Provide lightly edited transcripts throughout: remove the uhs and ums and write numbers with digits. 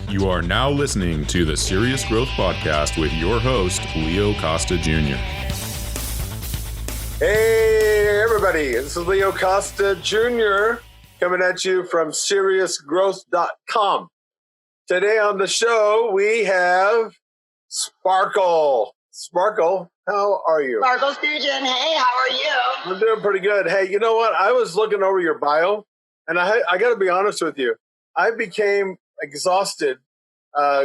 You are now listening to the Serious Growth Podcast with your host, Leo Costa Jr. Hey, everybody. This is Leo Costa Jr. coming at you from SeriousGrowth.com. Today on the show, we have Sparkle. Sparkle, how are you? Sparkle Soojian, hey, how are you? I'm doing pretty good. Hey, you know what? I was looking over your bio, and I got to be honest with you. I became exhausted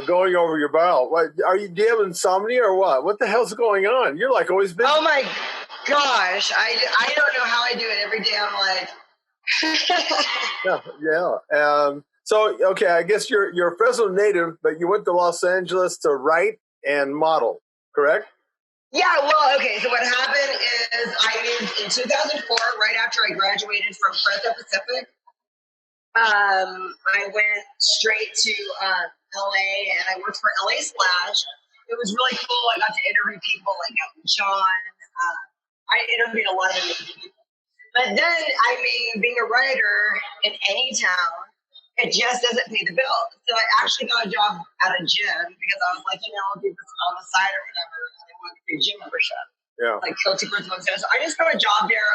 going over your bio. What, do you have insomnia or what? What the hell's going on? You're like always busy. Oh my gosh, I don't know how I do it every day. I'm like, So, okay, I guess you're a Fresno native, but you went to Los Angeles to write and model, correct? Yeah, well, okay, so what happened is I moved in 2004, right after I graduated from Fresno Pacific. I went straight to LA and I worked for LA Splash. It was really cool. I got to interview people like Elton John. I interviewed a lot of amazing people. But then, I mean, being a writer in any town, it just doesn't pay the bills. So I actually got a job at a gym because I was like, I'll do this on the side or whatever. And I wanted a free gym membership. Yeah. Like kill two birds with one stone. So I just got a job there.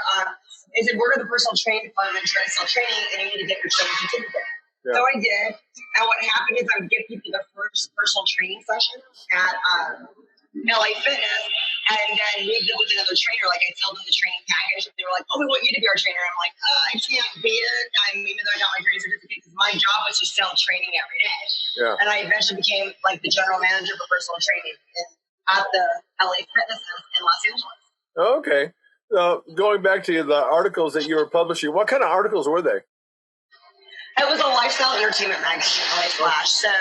They said, we're in the personal training department trying to sell training and you need to get your training certificate. Yeah. So I did. And what happened is I would give people the first personal training session at LA Fitness and then leave them with another trainer. Like I sold them the training package and they were like, we want you to be our trainer. I'm like, I can't be it. Even though I got my training certificate because my job was to sell training every day. Yeah. And I eventually became like the general manager for personal training at the LA Fitnesses in Los Angeles. Okay. Going back to the articles that you were publishing, what kind of articles were they? It was a lifestyle entertainment magazine, LA Flash. So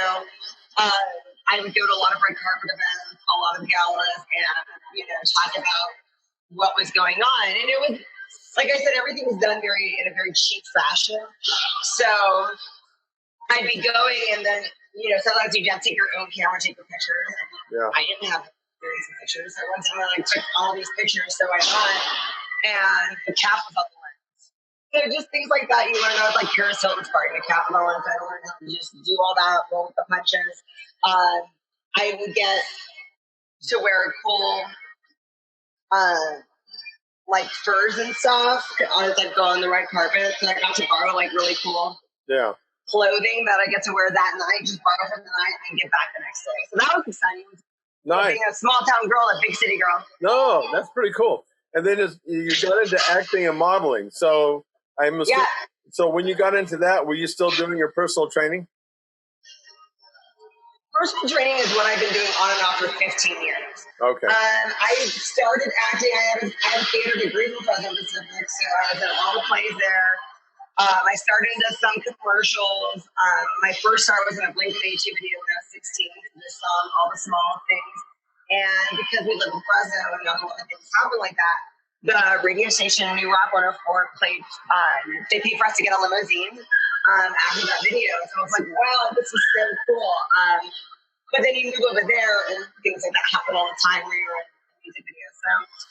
I would go to a lot of red carpet events, a lot of galas, and talk about what was going on. And it was, like I said, everything was done in a very cheap fashion. So I'd be going, and then sometimes you have to take your own camera, take your pictures. Yeah. I didn't have pictures. So one time I took all these pictures, so I went, and the cap was on the lens. So just things like that you learn. I was like Paris Hilton's party, the cap on the lens. I learned how to just do all that, roll with the punches. I would get to wear cool, like furs and stuff as I'd go on the red carpet. So I got to borrow like really cool clothing that I get to wear that night, just borrow from the night and get back the next day. So that was exciting. Nice. Being a small town girl, a big city girl. No, that's pretty cool. And then you got into acting and modeling. So So when you got into that, were you still doing your personal training? Personal training is what I've been doing on and off for 15 years. Okay. I started acting. I have a theater degree from Fresno Pacific, so I was in all the plays there. I started into some commercials. My first star was in a Blink-182 video when I was 16. This song, All the Small Things. And because we live in Fresno and not a lot of things happen like that, the radio station New Rock 104 played. They paid for us to get a limousine after that video. So I was like, wow, this is so cool. But then you move over there and things like that happen all the time where you're in music videos.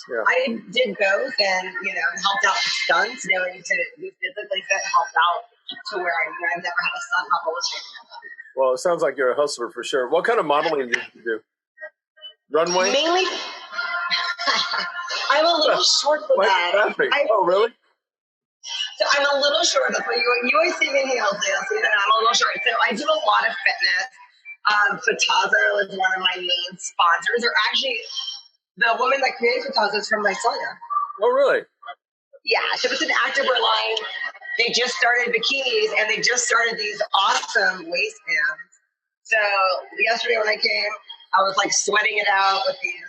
So I did both and, helped out with stunts, knowing to be physically fit, helped out to where I've never had a stunt couple of times. Well, it sounds like you're a hustler for sure. What kind of modeling did you do? Runway? Mainly. I'm a little short for that. Oh, really? So I'm a little short. That's why you always see me in heels, so I'm a little short. So I do a lot of fitness. Fatazo is one of my main sponsors. Or actually, the woman that created Fatazo is from my son. Oh, really? Yeah, so it's an activewear line. They just started bikinis, and they just started these awesome waistbands. So yesterday when I came, I was like sweating it out with these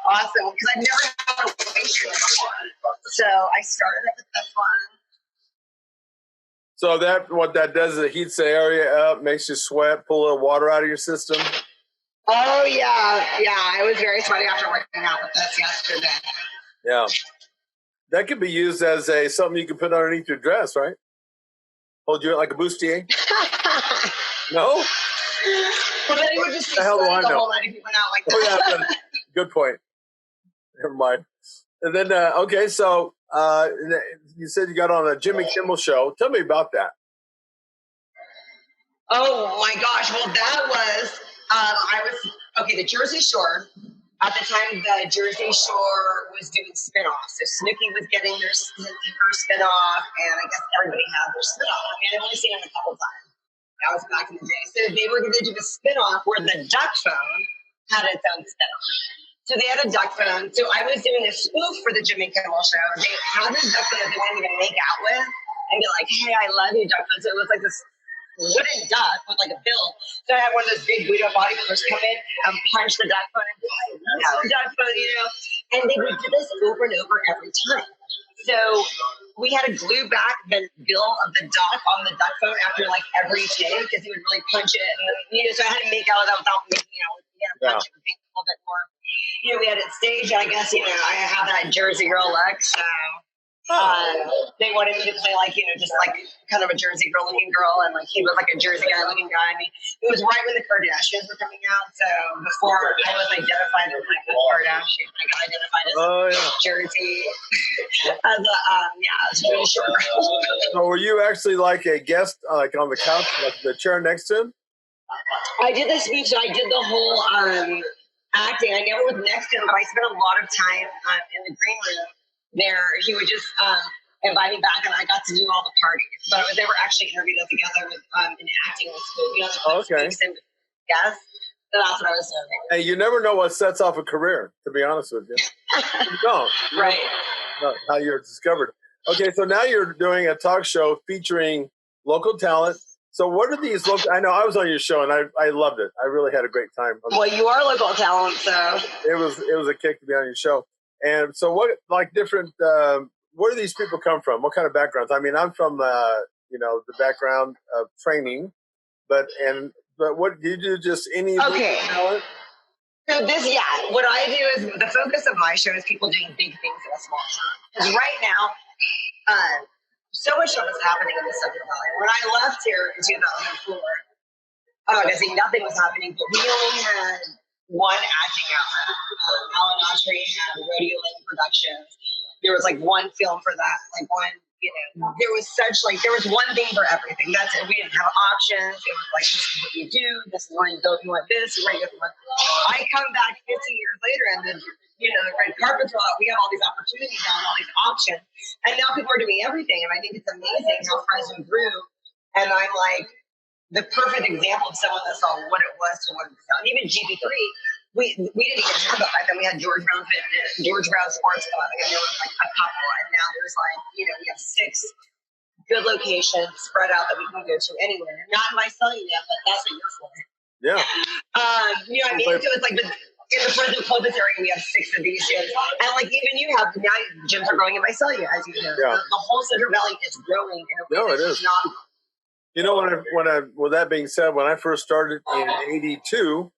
awesome, because I've never had a waistband before. So I started it with this one. So what that does is it heats the area up, makes you sweat, pull a little water out of your system. Oh, yeah. Yeah, I was very sweaty after working out with this yesterday. Yeah. That could be used as something you can put underneath your dress, right? Hold you like a bustier? No? Well, then it would just be the hell do I know? The whole night if you went out like that. Oh, yeah. Good point. Never mind. And then, okay, so you said you got on a Jimmy Kimmel show. Tell me about that. Oh my gosh. Well, that was, the Jersey Shore. At the time, the Jersey Shore was doing spinoffs. So Snooki was getting her spinoff, and I guess everybody had their spinoff. I mean, I've only seen it a couple times. That was back in the day. So they were going to do a spinoff where the duck phone had its own spinoff. So they had a duck phone. So I was doing a spoof for the Jimmy Kimmel show. They had a duck phone that they wanted me to make out with and be like, hey, I love you, duck phone. So it was like this wooden duck with like a bill. So I had one of those big beat up bodybuilders come in and punch the duck phone and be like, no, duck phone, And they would do this over and over every time. So we had to glue back the bill of the duck on the duck phone after like every take because he would really punch it. And so I had to make out with that without making out with it. Punch it and make it a little bit more. We had it staged. I guess, I have that Jersey girl look. So they wanted me to play like, just like kind of a Jersey girl looking girl. And like he was like a Jersey guy looking guy. And it was right when the Kardashians were coming out. So before I was identified as like the Kardashian, I got identified as Jersey. As a, it's really short. So were you actually like a guest, like on the couch, like the chair next to him? I did the speech. So I did the whole acting. I never was next to him, but I spent a lot of time in the green room there. He would just invite me back, and I got to do all the parties. But I was never actually interviewed together with an acting school. Okay. Yes. So that's what I was doing. Hey, you never know what sets off a career, to be honest with you. You don't. Right. Know how you're discovered. Okay, so now you're doing a talk show featuring local talent. So what are these local? I know I was on your show and I loved it. I really had a great time. Well, you are local talent, so it was a kick to be on your show. And so what, like different, where do these people come from? What kind of backgrounds? I mean, I'm from the background of training, but what do you do? Just any talent? So what I do is the focus of my show is people doing big things in a small town. Because right now, so much stuff is happening in the Central Valley. When I left here in 2004, nothing was happening, but we only had one acting outlet. Alan Autry had Rodeo Lane Productions. There was like one film for that, like one, there was one thing for everything. That's it. We didn't have options. It was like, this is what you do. This is where you go if you want this. Where you go if you want this. I come back 15 years later and then, the red carpet's roll out. We have all these opportunities now and all these options. And now people are doing everything. And I think it's amazing how Fresno grew. And I'm like the perfect example of someone that saw what it was to what it's done. Even GB3, we didn't even have that. Then we had George Brown Fitness, George Brown Sports Club, and there was like a couple. And now there's like, we have 6 good locations spread out that we can go to anywhere. Not in Visalia yet, but that's what you're for. Yeah. You know what I mean? So it's like, in the Fresno Clovis area, we have 6 of these gyms. And like even you have, now gyms are growing in Visalia, as you know. Yeah. The whole Central Valley is growing in a way it is. Not. With that being said, when I first started in '82,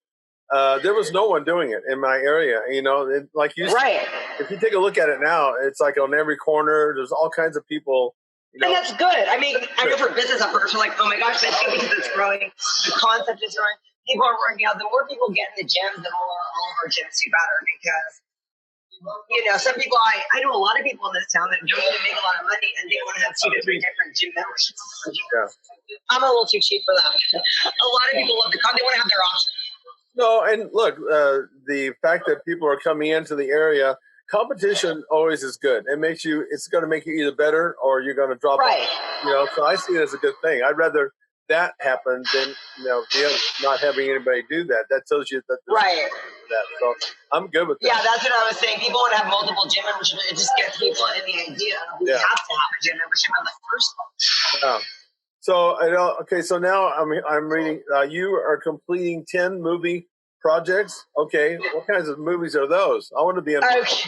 there was no one doing it in my area. Like you said, right. If you take a look at it now, it's like on every corner. There's all kinds of people. And that's good. I mean, I know for business owners, we're like, oh my gosh, that's good because it's growing. The concept is growing. People are working out. The more people get in the gyms, the more all of our gyms do better because, some people, I know a lot of people in this town that don't even make a lot of money and they want to have 2 to 3 different gym memberships. Yeah. I'm a little too cheap for them. A lot of people love they want to have their options. No, and look, the fact that people are coming into the area, competition always is good. It's going to make you either better or you're going to drop off. So I see it as a good thing. I'd rather that happen than not having anybody do that. That tells you that right. That. So I'm good with that. Yeah, that's what I was saying. People want to have multiple gym memberships. It just gets people in the idea we have to have a gym membership in the first place. Yeah. So now I'm reading. You are completing 10 movie projects. Okay, what kinds of movies are those? I want to be in. Okay. Most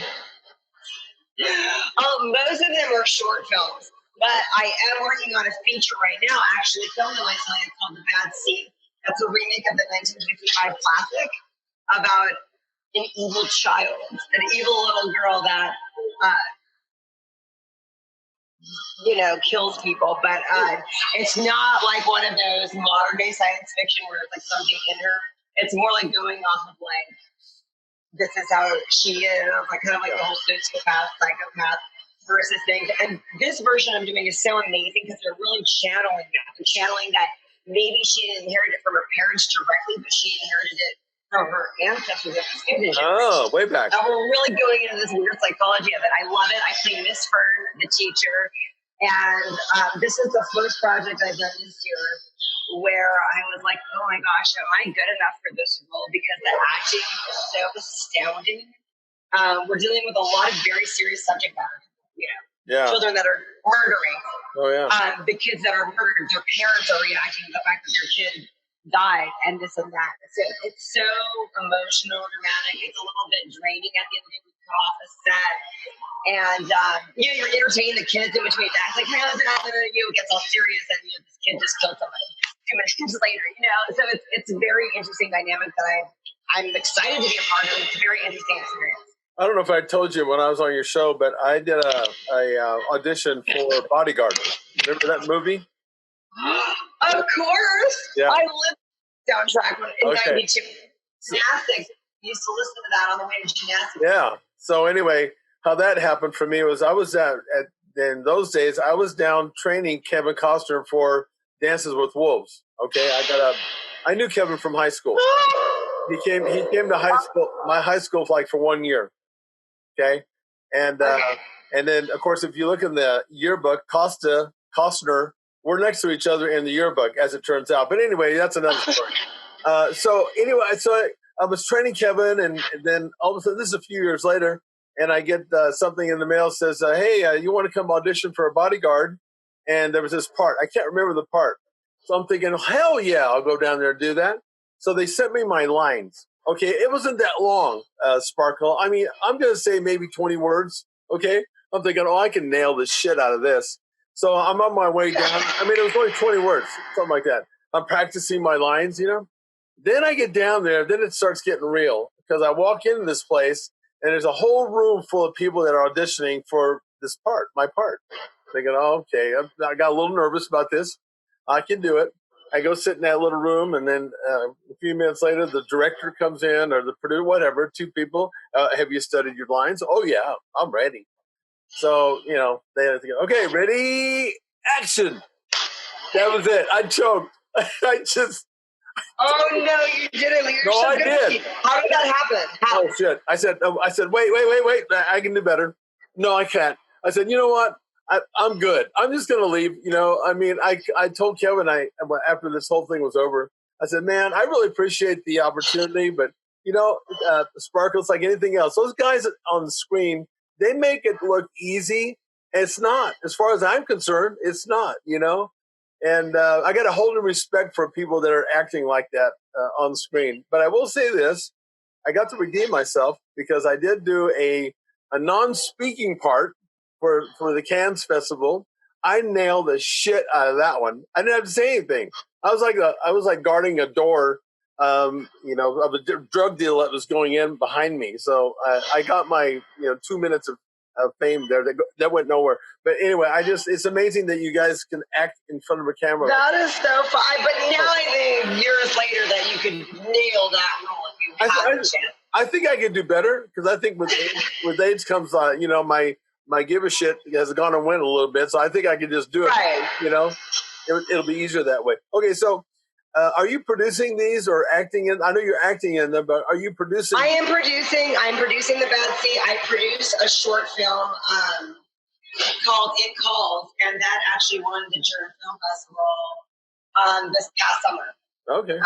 of them are short films, but I am working on a feature right now. Actually, filmed in my son. It's called The Bad Seed. That's a remake of the 1955 classic about an evil child, an evil little girl that. Kills people, but it's not like one of those modern day science fiction where it's like something in her. It's more like going off of like, this is how she is, like kind of like the whole psychopath versus thing. And this version I'm doing is so amazing because they're really channeling that. They're channeling that maybe she didn't inherit it from her parents directly, but she inherited it from her ancestors of the student generation. Oh, way back. And we're really going into this weird psychology of it. I love it. I play Miss Fern, the teacher. And this is the first project I've done this year where I was like, oh my gosh, am I good enough for this role? Because the acting is so astounding. We're dealing with a lot of very serious subject matter. Children that are murdering. Oh, yeah. The kids that are murdered, their parents are reacting to the fact that their kid died and this and that. So it's so emotional, dramatic. It's a little bit draining at the end of the day. We come off the set. And, you're entertaining the kids in between that. It's like, hey, how's it happening? It gets all serious and this kid just killed somebody 2 minutes later, So it's a very interesting dynamic that I'm excited to be a part of. It's a very interesting experience. I don't know if I told you when I was on your show, but I did a audition for Bodyguard. Remember that movie? Of course. Yeah. I lived soundtrack in 92. Gymnastics. Used to listen to that on the way to gymnastics. Yeah. So anyway, how that happened for me was I was in those days, I was down training Kevin Costner for Dances with Wolves. Okay. I knew Kevin from high school. He came to my high school for 1 year. Okay. And then of course, if you look in the yearbook, Costner, we're next to each other in the yearbook, as it turns out. But anyway, that's another story. So I was training Kevin, and then all of a sudden, this is a few years later, and I get something in the mail says, hey, you want to come audition for a Bodyguard? And there was this part. I can't remember the part. So I'm thinking, hell yeah, I'll go down there and do that. So they sent me my lines. Okay, it wasn't that long, Sparkle. I mean, I'm going to say maybe 20 words, okay? I'm thinking, I can nail the shit out of this. So I'm on my way down. I mean, it was only 20 words, something like that. I'm practicing my lines, Then I get down there, then it starts getting real because I walk into this place and there's a whole room full of people that are auditioning for this part, my part. Thinking, okay, I got a little nervous about this. I can do it. I go sit in that little room, and then a few minutes later, the director comes in, or the producer, whatever, two people. Have you studied your lines? Oh, yeah, I'm ready. So, they had to go, okay, ready, action. That was it. I choked. I just. Oh, no, you didn't. I did. How did that happen? How? Oh, shit. I said, wait. I can do better. No, I can't. I said, you know what? I'm good. I'm just going to leave. I told Kevin, after this whole thing was over, I said, man, I really appreciate the opportunity, but Sparkle's like anything else. Those guys on the screen, they make it look easy. It's not. As far as I'm concerned, it's not, And I got a whole new respect for people that are acting like that on the screen. But I will say this. I got to redeem myself because I did do a non-speaking part for the Cannes Festival. I nailed the shit out of that one. I didn't have to say anything. I was like guarding a door, of a drug deal that was going in behind me. So I got my 2 minutes of fame there. That went nowhere. But anyway, it's amazing that you guys can act in front of a camera. That is so fun. But now I think years later that you could nail that role if you have a chance. I think I could do better because I think with age comes, my give a shit has gone and went a little bit. So I think I can just do it. Right. It'll be easier that way. Okay, so are you producing these or acting in? I know you're acting in them, but are you producing? I am producing. I'm producing The Bad Seed. I produced a short film called It Calls, and that actually won the German Film Festival this past summer. Okay.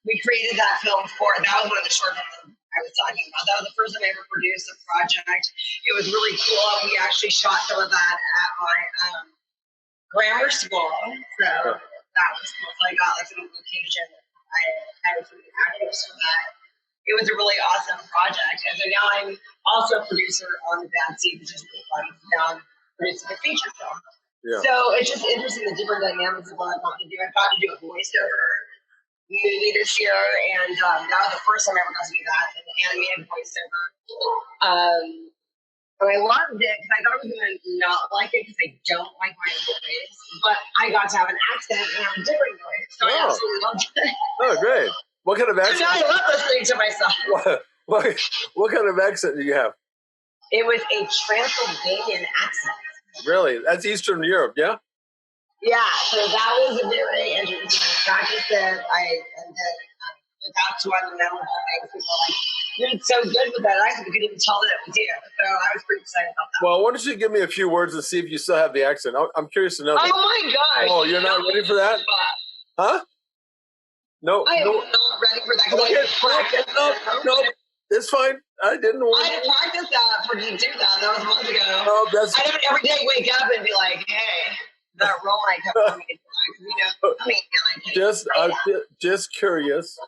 We created that film that was one of the short films I was talking about. That was the first time I ever produced a project. It was really cool. We actually shot some of that at my grammar school. So that was cool. So I got some location. I was really actors for that. It was a really awesome project. And so now I'm also a producer on The Bad Seed, which is really fun. Now I'm producing a feature film. Yeah. So it's just interesting the different dynamics of what I've gotten to do. I've gotten to do a voiceover movie this year, and that was the first time I ever got to do that, an animated voiceover. And I loved it because I thought I was going to not like it because I don't like my voice, but I got to have an accent and have a different voice, so I absolutely loved it. Oh, great. What kind of accent? So now I love listening to myself. What kind of accent do you have? It was a Transylvanian accent. Really? That's Eastern Europe, yeah? Yeah, so that was very interesting. practiced it. And then that's one of the memorable things. People are like, you did so good with that accent, we couldn't even tell that it was you. So I was pretty excited about that. Well, why don't you give me a few words and see if you still have the accent? I'm curious to know. Oh my gosh! Oh, you're not ready for that? Huh? No. I am not ready for that because I didn't practice. No, it's fine. I didn't want. I didn't practice that for you to do that. That was months ago. Oh, that's. I don't every day wake up and be like, hey, that role I kept telling me to do. You know, I mean, just curious.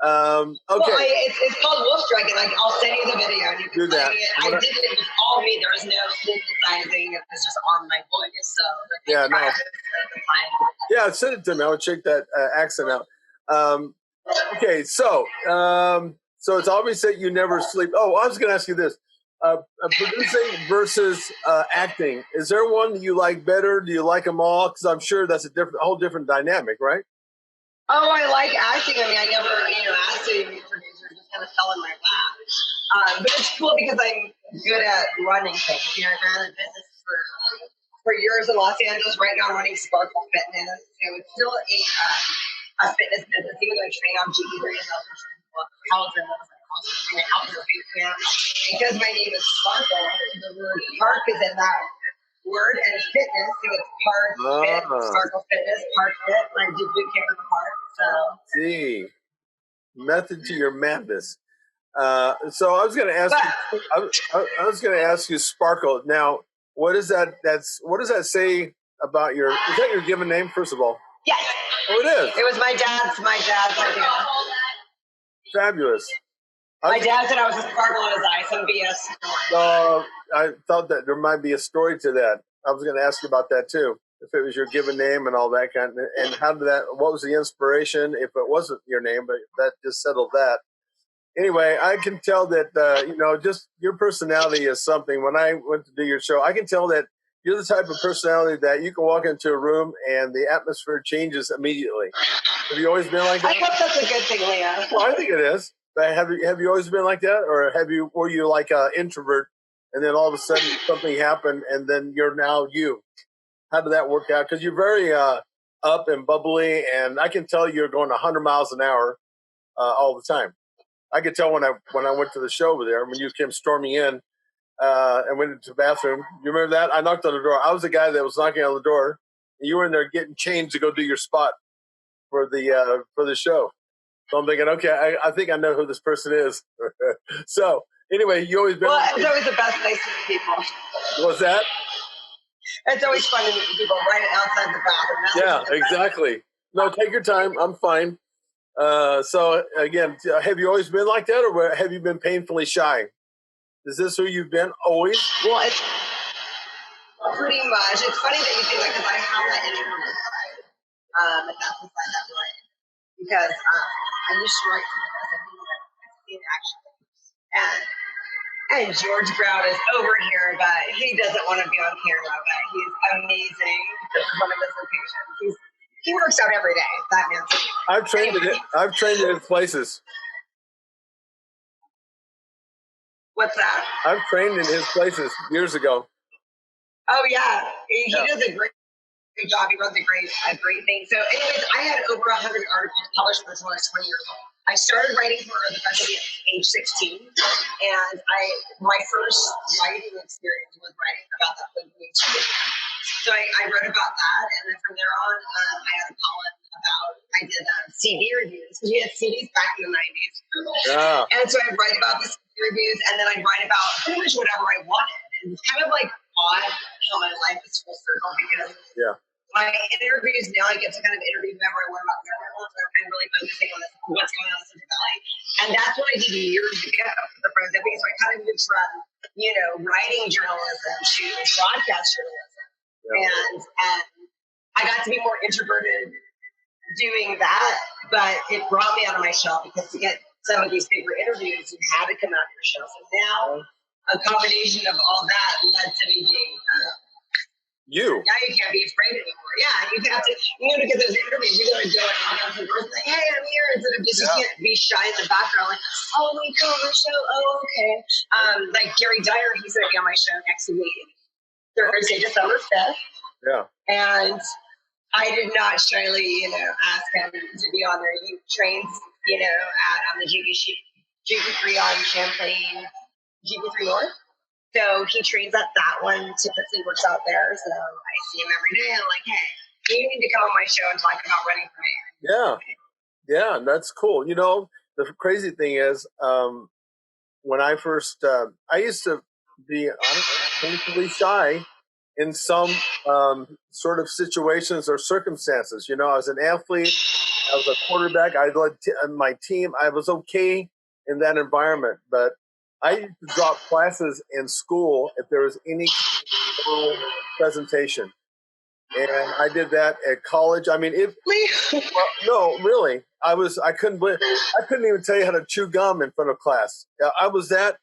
Okay. Well, it's called Wolf Strike, and I'll send you the video. And you can do that. I did it. It was all me. There was no synthesizing. It was just on my voice. So yeah, no. Yeah, send it to me. I would check that accent out. Okay, so it's obvious that you never sleep. Oh, I was going to ask you this: producing versus acting. Is there one that you like better? Do you like them all? Because I'm sure that's a whole different dynamic, right? Oh, I like acting. I mean, I never, asked to be a producer. It just kind of fell in my lap. But it's cool because I'm good at running things. I ran a business for years in Los Angeles. Right now, I'm running Sparkle Fitness. So it's still a fitness business, even though I train on GP3 and health and because my name is Sparkle, the word park is in that word and fitness, so it's Park Fit, Sparkle Fitness, Park Fit, and I do boot camp in the park. So, see, method to your madness. So I was going to ask you. I was going to ask you, Sparkle. Now, what is that? What does that say about your? Is that your given name? First of all. Yes. Oh, it is. It was my dad's idea. Fabulous. My dad said I was a sparkle in his eye. Some BS. I thought that there might be a story to that. I was going to ask you about that too. If it was your given name and all that kind of, and how did that? What was the inspiration? If it wasn't your name, but that just settled that. Anyway, I can tell that just your personality is something. When I went to do your show, I can tell that you're the type of personality that you can walk into a room and the atmosphere changes immediately. Have you always been like that? I hope that's a good thing, Leah. Well, I think it is. But have you always been like that, or were you like an introvert, and then all of a sudden something happened, and then you're now you? How did that work out? Because you're very up and bubbly, and I can tell you're going 100 miles an hour all the time. I could tell when I went to the show over there when you came storming in and went into the bathroom. You remember that? I knocked on the door. I was the guy that was knocking on the door, and you were in there getting changed to go do your spot for the show. So I'm thinking, okay, I think I know who this person is. So anyway, you always been. Well, it's always the best place to meet people. What's that? It's always fun to meet people right outside the bathroom. Yeah, exactly. No, take your time. I'm fine. So again, have you always been like that, or have you been painfully shy? Is this who you've been always? Well, it's pretty much. It's funny that you think that because I have that introverted side. If that's the side that we're in. Because I used to write in actually, and George Brown is over here, but he doesn't want to be on camera. But he's amazing. This is one of his locations. He works out every day. That man's. I've trained in his places. What's that? I've trained in his places years ago. Oh yeah, he does a great job. He runs a great thing. So, anyways, I had over 100 articles published when I was 20 years old. I started writing for the Pacific at age 16, and my first writing experience was writing about that filmmaking. So I wrote about that, and then from there on, I had a column about. I did CD reviews because we had CDs back in the 90s. Yeah. And so I'd write about the CD reviews, and then I'd write about pretty much whatever I wanted. And it's kind of like odd how my life is full circle because my interviews now I get to kind of interview whoever I want about whatever I want. So I'm really focusing on what's going on in Central Valley. And that's what I did years ago for the Fresno Pacific. So I kind of moved from, writing journalism to broadcast journalism. Yeah. And I got to be more introverted doing that, but it brought me out of my shell because to get some of these bigger interviews, you had to come out of your shell. So now a combination of all that led to me being you. Now you can't be afraid anymore. Yeah, you have to, to get those interviews, you got to go and knock on some doors like, hey, I'm here. Instead of just, you can't be shy in the background like, oh, we come on the show. Oh, okay. Like Gary Dyer, he's going to be on my show next week, Thursday, December 5th. Yeah. And I did not shyly, ask him to be on there. He trains, on the GP3 on Champlain, GP3 North. So he trains at that one, typically works out there. So I see him every day. I'm like, hey, you need to come on my show and talk about running for man. Yeah, that's cool. The crazy thing is, when I first, I used to be painfully shy in some sort of situations or circumstances. I was an athlete, I was a quarterback, I led my team. I was okay in that environment, but I used to drop classes in school if there was any presentation. And I did that at college. I mean, no, really. I couldn't even tell you how to chew gum in front of class. I was that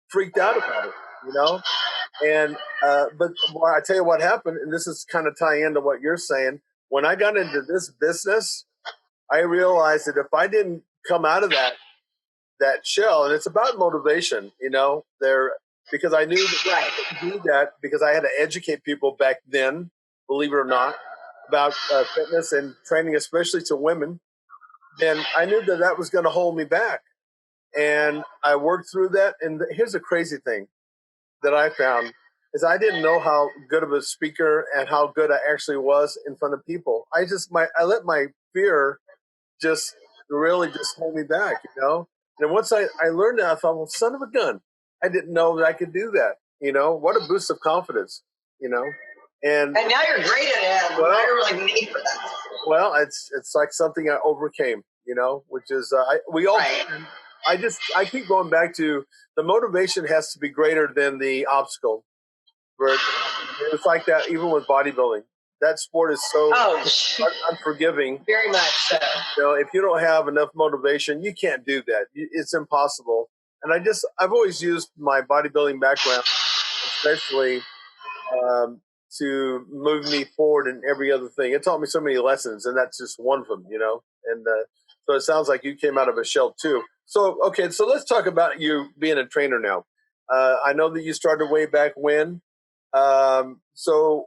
freaked out about it, And, but I tell you what happened, and this is kind of tying into what you're saying. When I got into this business, I realized that if I didn't come out of that shell, and it's about motivation, because I knew that I could do that because I had to educate people back then, believe it or not, about fitness and training, especially to women. Then I knew that was going to hold me back. And I worked through that. And here's the crazy thing that I found is I didn't know how good of a speaker and how good I actually was in front of people. I let my fear just really just hold me back, And once I learned that, I thought, well, son of a gun, I didn't know that I could do that. What a boost of confidence, And now you're great at it. Now you're like made for that. Well, it's like something I overcame, which is we all. Right. I keep going back to the motivation has to be greater than the obstacle. It's like that even with bodybuilding. That sport is so unforgiving. Very much so. If you don't have enough motivation, you can't do that. It's impossible. And I've always used my bodybuilding background, especially to move me forward in every other thing. It taught me so many lessons, and that's just one of them, And so it sounds like you came out of a shell too. So, okay, so let's talk about you being a trainer now. I know that you started way back when. So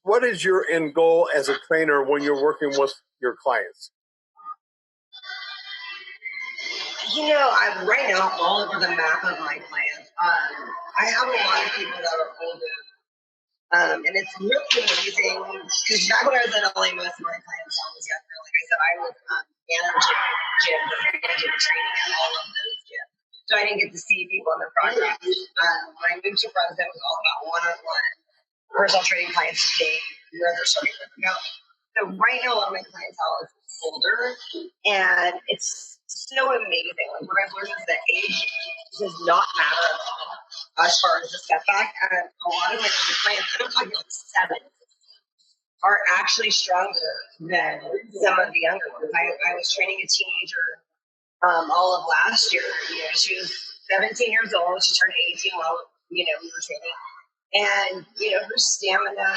what is your end goal as a trainer when you're working with your clients? Right now, all over the map of my clients, I have a lot of people that are older. And it's really amazing because back when I was in LA, most of my clientele was younger. Like I said, I was managing gyms and managing training at all of those gyms. So I didn't get to see people in their progress. When I moved to Fresno, it was all about one-on-one personal training clients to see where they're starting to go. So right now, a lot of my clientele is older, and it's so amazing. Like what I've learned is that age does not matter at all as far as the setback. And a lot of my clients, I'm talking like 7, are actually stronger than some of the younger ones. I was training a teenager all of last year. She was 17 years old. She turned 18 while we were training, and her stamina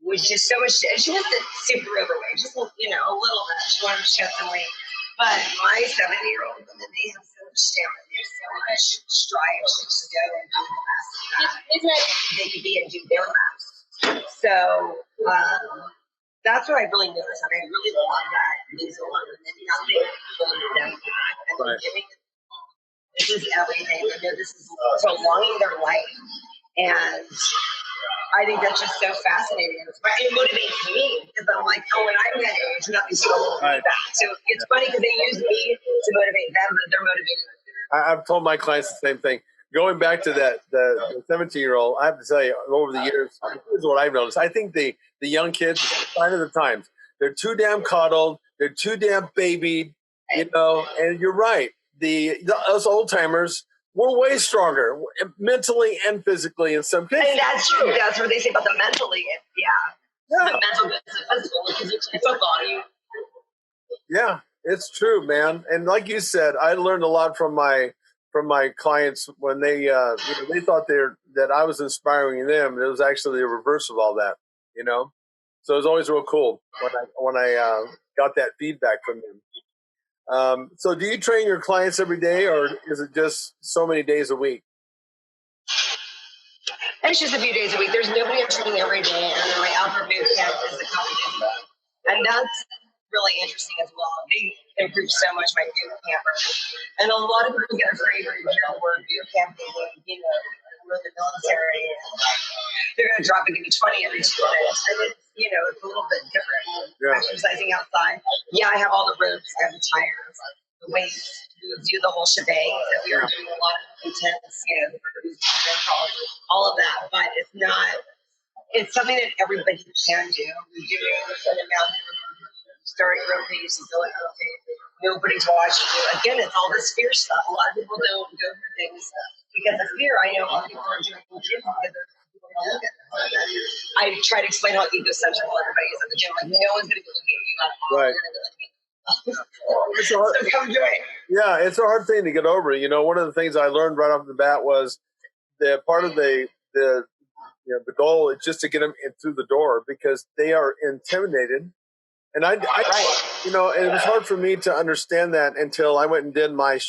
was just so much. She wasn't super overweight, just a little bit. She wanted to shed some weight. But my 70-year-old women, they have so much stamina. There's so much strive to just go and do the best they could be and do their best. So that's what I really noticed. And I really love that these older women, nothing holds them back. And they're giving this is everything. This is prolonging their life. And I think that's just so fascinating. It motivates me because I'm like, when I'm that age, nothing's going to hold me back. So it's funny because they use me to motivate them, but they're motivating them. I've told my clients the same thing. Going back to the 17-year-old, I have to tell you, over the years, here's what I've noticed. I think the young kids, it's a sign of the times. They're too damn coddled. They're too damn babied, and you're right. Us old timers, we're way stronger mentally and physically in some cases. And that's true. That's what they say about the mentally. Yeah. The mental is physical because it's a body. Yeah, it's true, man. And like you said, I learned a lot from my clients when they they thought that I was inspiring them. It was actually the reverse of all that, So it was always real cool when I got that feedback from them. So do you train your clients every day, or is it just so many days a week? It's just a few days a week. There's nobody I'm training every day, and then my upper boot camp is a couple days ago. And that's really interesting as well. They improved so much my boot campers. And a lot of people get afraid when you hear the word boot camp, they think, you know, we're in the military and they're going to drop and give you 20 every 2 minutes. And it's, you know, it's a little bit different. Yeah. Exercising outside. Yeah, I have all the ropes, I have the tires, the weights, we do the whole shebang. So we are doing a lot of intense, you know, all of that. But it's not, it's something that everybody can do. We do an amount of start rotate, you go and rotate. Nobody's watching you. Again, it's all this fear stuff. A lot of people don't go for things because of fear. I know a lot of people are doing gym because people don't look at them. I try to explain how egocentric everybody is at the gym. Like, no one's going to be looking at you at all. Right. It's a hard, So come join. yeah, it's a hard thing to get over. You know, one of the things I learned right off the bat was that part of the goal is just to get them in through the door because they are intimidated. And I you know, and it was hard for me to understand that until I went and did my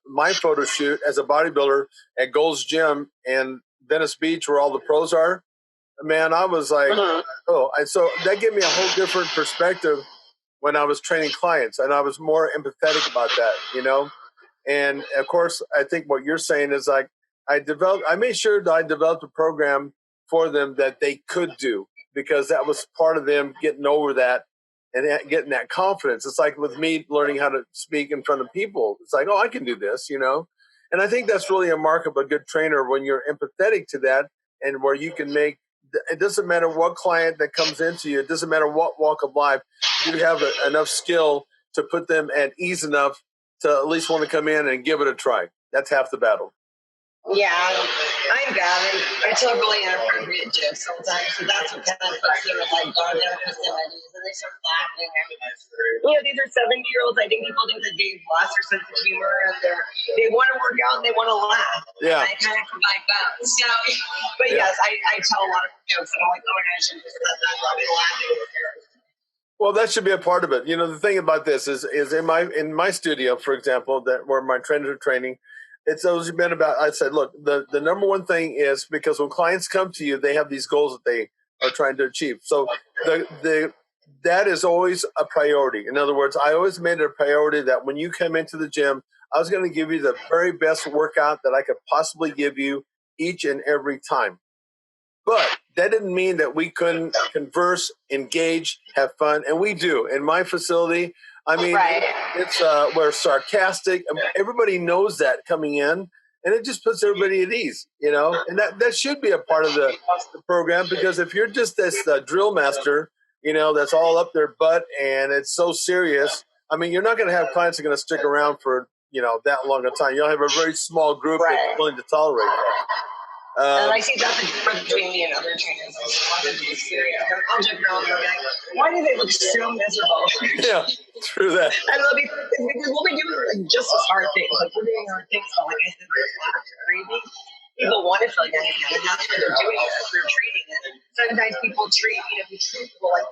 my photo shoot as a bodybuilder at Gold's Gym in Venice Beach, where all the pros are. Man, I was like, so that gave me a whole different perspective when I was training clients, and I was more empathetic about that, you know. And of course, I think what you're saying is like I made sure that I developed a program for them that they could do, because that was part of them getting over that and getting that confidence. It's like with me learning how to speak in front of people. It's like, oh, I can do this, you know? And I think that's really a mark of a good trainer when you're empathetic to that, and where you can make, it doesn't matter what client that comes into you, it doesn't matter what walk of life, you have enough skill to put them at ease enough to at least want to come in and give it a try. That's half the battle. Yeah, I'm bad. I tell really inappropriate jokes sometimes, so that's what kind of puts them like down facilities, and they start laughing. You know, these are 70-year-olds. I think people think that they've lost their sense of humor, and they want to work out and they want to laugh. Yeah. And I kind of provide both. So, but yes, I tell a lot of jokes, and I'm like, oh my gosh, I'm just I'll be laughing. Well, that should be a part of it. You know, the thing about this is in my studio, for example, that where my trainers are training, it's always been about, I said, look, the number one thing is, because when clients come to you, they have these goals that they are trying to achieve. So that is always a priority. In other words, I always made it a priority that when you come into the gym, I was going to give you the very best workout that I could possibly give you each and every time. But that didn't mean that we couldn't converse, engage, have fun. And we do. In my facility, I mean, it's we're sarcastic. Everybody knows that coming in, and it just puts everybody at ease, you know. And that should be a part of the program, because if you're just this drill master, you know, that's all up their butt and it's so serious, I mean, you're not going to have clients that are going to stick around for, you know, that long a time. You'll have a very small group that's willing to tolerate that. And I see that's the difference between me and other trainers. I'll joke around and be like, why do they look so miserable? Yeah, true that. And they'll be, because we'll be doing like just as hard things. Like we're doing hard things, but like I said, there's crazy. People want it for like anything, and that's what they're doing. They're treating it. Sometimes people treat, you know, if you treat people like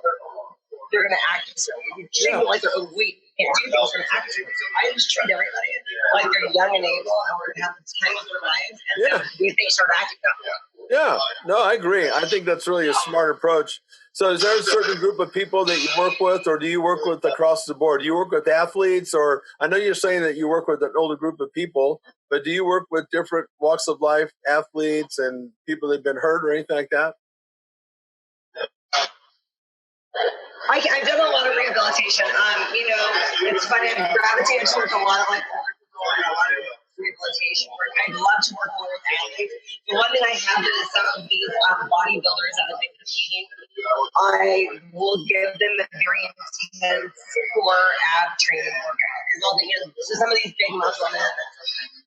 they're going to act a certain way. If you treat people like they're overweight, can't do things, they're going to act a certain way. So I just treat everybody like they're young and able, and we're going to have the time of their lives, and then these things start acting up. Yeah, no, I agree. I think that's really a smart approach. So is there a certain group of people that you work with, or do you work with across the board? Do you work with athletes, or I know you're saying that you work with an older group of people, but do you work with different walks of life, athletes and people that have been hurt or anything like that? I've done a lot of rehabilitation. You know, it's funny. I've gravitated towards a lot of like older people and a lot of rehabilitation work. I'd love to work more with athletes. The one thing I have done is some of these bodybuilders that have been competing, I will give them a very intense core ab training workout. So some of these big muscle men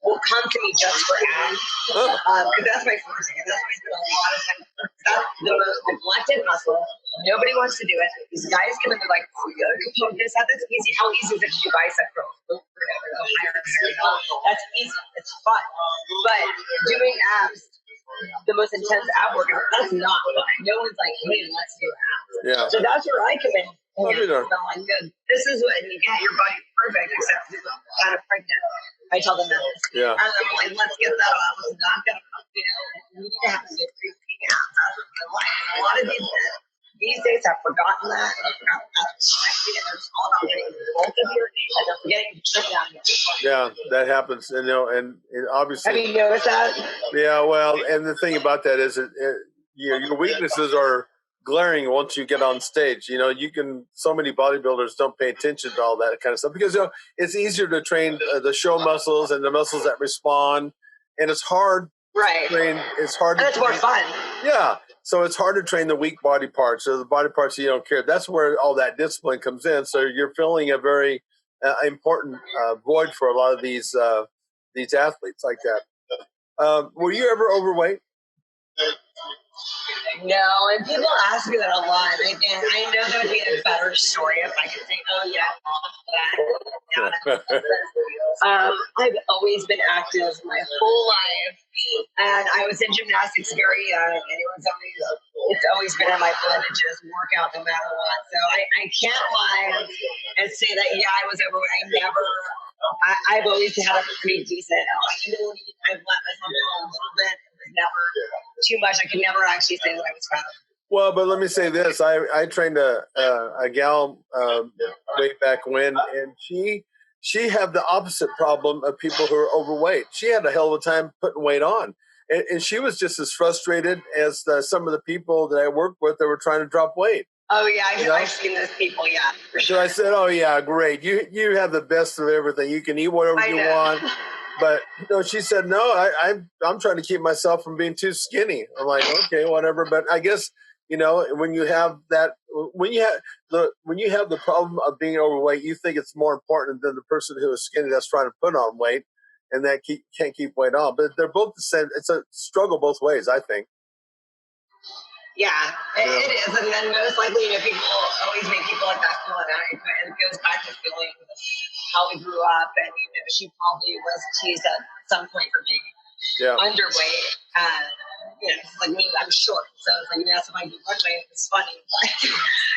will come to me just for abs, because that's my forte, and that's why I spend a lot of time. That's the most neglected muscle. Nobody wants to do it. These guys come in, they're like, oh, you gotta compound this. That's easy. How easy is it to do bicep curls? That's easy. It's fun. But doing abs, the most intense ab workout, that's not fun. No one's like, hey, let's do abs. Yeah. So that's where I come in. Oh, I'm like, good. This is what you get. Your body's perfect, except you're kind of pregnant. I tell them that. Yeah. And I'm like, let's get that off. Let's not get, you know, we need to have some good pre-workout abs. That's what I like. A lot of these men, on that. And I forgot they're just all about getting both of your, and they're forgetting to sit down here. Yeah, that happens. And, and obviously. Have you noticed that? Yeah, well, and the thing about that is your weaknesses are glaring once you get on stage. So many bodybuilders don't pay attention to all that kind of stuff because it's easier to train the show muscles and the muscles that respond, and it's hard. Right. It's hard. And it's more fun. Yeah. So it's hard to train the weak body parts or the body parts you don't care. That's where all that discipline comes in. So you're filling a very important void for a lot of these athletes like that. Were you ever overweight? No, and people ask me that a lot, and I know that would be a better story if I could say, "Oh yeah, I've always been active my whole life, and I was in gymnastics very young, and it's always been in my blood to just work out no matter what. So I can't lie and say that I was overweight. I've always had a pretty decent. I've let myself go a little bit. Never too much. I could never actually say that I was fat. Well, but let me say this: I trained a gal way back when, and she had the opposite problem of people who are overweight. She had a hell of a time putting weight on, and she was just as frustrated as some of the people that I worked with that were trying to drop weight. Oh yeah, I've seen those people. Yeah, for sure. So I said, "Oh yeah, great. You have the best of everything. You can eat whatever you want." But she said, "No, I'm trying to keep myself from being too skinny." I'm like, "Okay, whatever." But I guess when you have the problem of being overweight, you think it's more important than the person who is skinny that's trying to put on weight and that can't keep weight on. But they're both the same. It's a struggle both ways, I think. Yeah, it is. And then most likely, people always make people like that feel inadequate. And it goes back to feeling how we grew up. And, she probably was teased at some point for being underweight. Like me, I'm short. So it's like, if I do one way, it's funny.